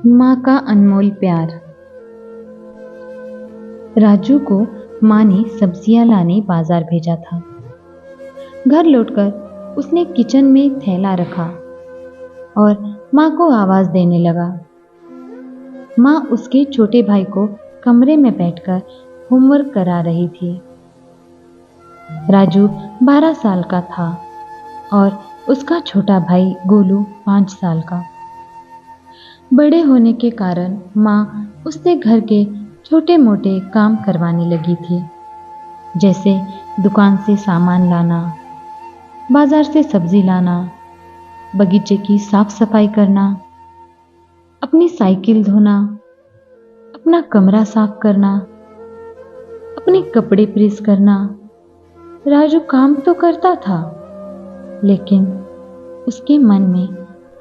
माँ का अनमोल प्यार। राजू को माँ ने सब्जियां लाने बाजार भेजा था। घर लौटकर उसने किचन में थैला रखा और माँ को आवाज देने लगा। माँ उसके छोटे भाई को कमरे में बैठकर होमवर्क करा रही थी। राजू 12 साल का था और उसका छोटा भाई गोलू 5 साल का। बड़े होने के कारण माँ उससे घर के छोटे मोटे काम करवाने लगी थी, जैसे दुकान से सामान लाना, बाजार से सब्जी लाना, बगीचे की साफ सफाई करना, अपनी साइकिल धोना, अपना कमरा साफ करना, अपने कपड़े प्रेस करना। राजू काम तो करता था, लेकिन उसके मन में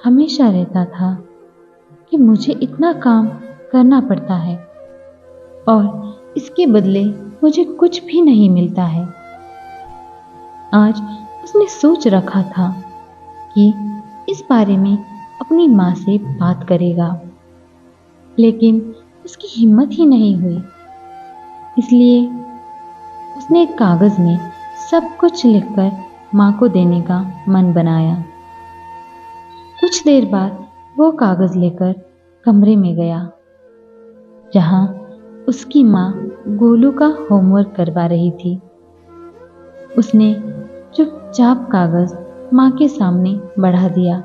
हमेशा रहता था कि मुझे इतना काम करना पड़ता है और इसके बदले मुझे कुछ भी नहीं मिलता है। आज उसने सोच रखा था कि इस बारे में अपनी माँ से बात करेगा, लेकिन उसकी हिम्मत ही नहीं हुई। इसलिए उसने एक कागज में सब कुछ लिखकर माँ को देने का मन बनाया। कुछ देर बाद वो कागज लेकर कमरे में गया, जहाँ उसकी माँ गोलू का होमवर्क करवा रही थी। उसने चुपचाप कागज माँ के सामने बढ़ा दिया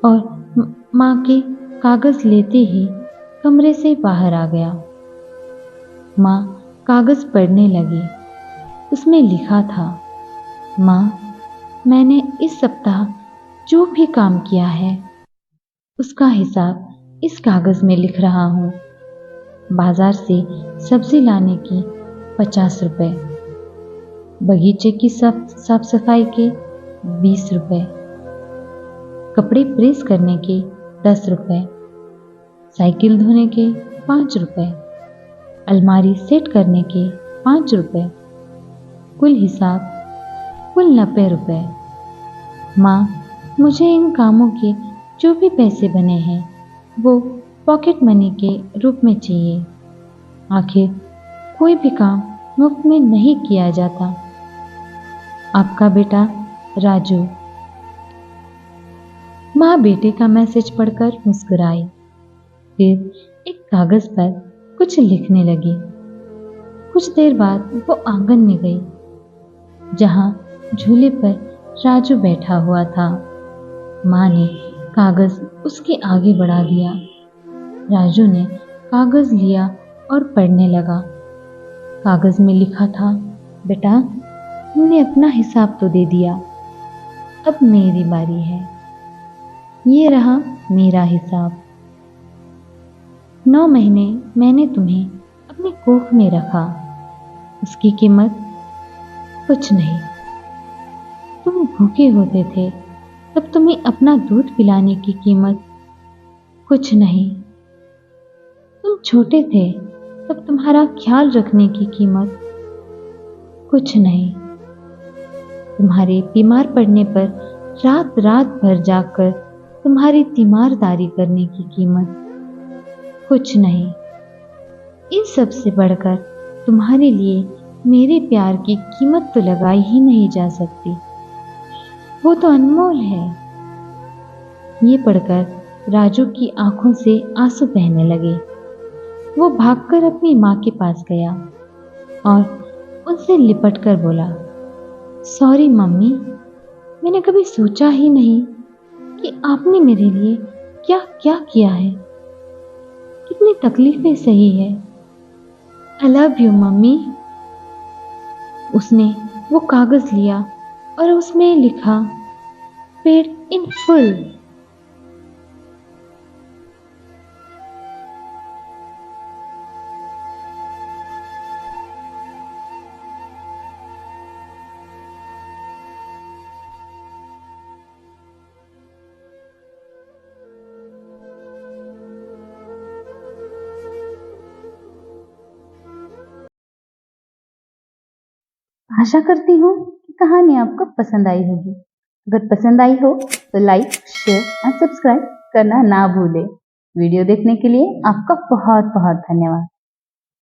और माँ के कागज लेते ही कमरे से बाहर आ गया। माँ कागज पढ़ने लगी। उसमें लिखा था, माँ, मैंने इस सप्ताह जो भी काम किया है उसका हिसाब इस कागज में लिख रहा हूँ। बाजार से सब्जी लाने की 50 रुपए, बगीचे की साफ सफाई के 20 रुपए, कपड़े प्रेस करने के 10 रुपए, साइकिल धोने के 5 रुपए, अलमारी सेट करने के 5 रुपए, कुल हिसाब कुल 90 रुपए। माँ, मुझे इन कामों के जो भी पैसे बने हैं वो पॉकेट मनी के रूप में चाहिए। आखिर कोई भी काम मुफ्त में नहीं किया जाता। आपका बेटा राजू। माँ बेटे का मैसेज पढ़कर मुस्कुराई, फिर एक कागज पर कुछ लिखने लगी। कुछ देर बाद वो आंगन में गई, जहाँ झूले पर राजू बैठा हुआ था। माँ ने कागज उसके आगे बढ़ा दिया। राजू ने कागज लिया और पढ़ने लगा। कागज में लिखा था, बेटा, तुमने अपना हिसाब तो दे दिया, अब मेरी बारी है। ये रहा मेरा हिसाब। 9 महीने मैंने तुम्हें अपनी कोख में रखा, उसकी कीमत कुछ नहीं। तुम भूखे होते थे तब तुम्हें अपना दूध पिलाने की कीमत कुछ नहीं। तुम छोटे थे तब तुम्हारा ख्याल रखने की कीमत कुछ नहीं। तुम्हारे बीमार पड़ने पर रात रात भर जागकर तुम्हारी तीमारदारी करने की कीमत कुछ नहीं। इन सब से बढ़कर तुम्हारे लिए मेरे प्यार की कीमत तो लगाई ही नहीं जा सकती। वो तो अनमोल है। ये पढ़कर राजू की आंखों से आंसू बहने लगे। वो भागकर अपनी माँ के पास गया और उनसे लिपटकर बोला, सॉरी मम्मी, मैंने कभी सोचा ही नहीं कि आपने मेरे लिए क्या क्या किया है, कितनी तकलीफें सही है। I love you mummy. उसने वो कागज लिया और उसमें लिखा, पेड इन फुल। आशा करती हूँ कि कहानी आपको पसंद आई होगी। अगर पसंद आई हो तो लाइक, शेयर एंड सब्सक्राइब करना ना भूलें। वीडियो देखने के लिए आपका बहुत बहुत धन्यवाद।